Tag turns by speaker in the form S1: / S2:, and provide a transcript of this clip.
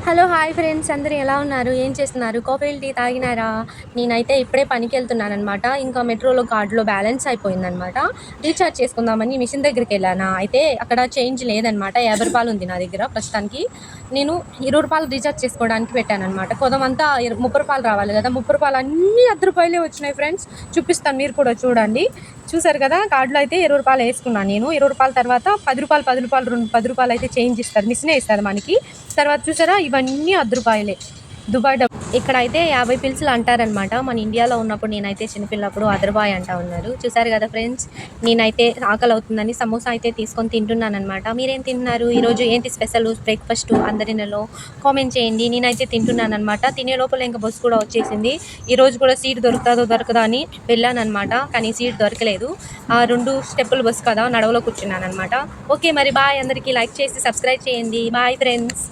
S1: Hello hi friends, అందరూ ఎలా ఉన్నారు? ఏం చేస్తున్నారు? కాఫీ టీ తాగినారా? నేనైతే ఇప్పుడే పనికెళ్తున్నాననమాట. ఇంకా మెట్రోలో కార్డ్‌లో బ్యాలెన్స్ అయిపోయిందనమాట. రీఛార్జ్ చేసుకుందామని మిషన్ దగ్గరికెళ్ళానా, అయితే అక్కడ చేంజ్ లేదనమాట. రూ. 50 ఉంది నా దగ్గర ప్రస్తుతానికి. నేను రూ. 20 రీఛార్జ్ చేసుకోవడానికి పెట్టాననమాట. కొదమంతా రూ. 30 రావాలి కదా! రూ. 30 అన్నీ రూ. 10 వచ్చినాయి ఫ్రెండ్స్. చూపిస్తాను, మీరు కూడా చూడండి. చూసారు కదా, కార్డ్‌లో అయితే రూ. 20 వేసుకున్నాను నేను. రూ. 20 తర్వాత రూ. 10, రూ. 10 అయితే చేంజ్ ఇస్తారు. మిషనే ఇస్తది మనకి. తర్వాత చూసారా, ఇవన్నీ రూ. 10 దుబాయ్ డబ్బు. ఇక్కడైతే 50 పిల్సులు అంటారనమాట. మన ఇండియాలో ఉన్నప్పుడు నేనైతే చిన్నపిల్లప్పుడు అదర్బాయ్ అంటా ఉన్నారు. చూసారు కదా ఫ్రెండ్స్, నేనైతే ఆకలి అవుతుందని సమోసా అయితే తీసుకొని తింటున్నానమాట. మీరేం తింటున్నారు? ఈరోజు ఏంటి స్పెషల్ బ్రేక్ఫాస్ట్ అందరిలో కామెంట్ చేయండి. నేనైతే తింటున్నానమాట. తినే లోపల ఇంకా బస్సు కూడా వచ్చేసింది. ఈరోజు కూడా సీట్ దొరకదా అని వెళ్ళానమాట, కానీ సీట్ దొరకలేదు. 2 స్టెప్పుల బస్సు కదా, నడవలో కూర్చున్నానమాట. ఓకే మరి బాయ్, అందరికీ లైక్ చేసి సబ్స్క్రైబ్ చేయండి. Bye friends.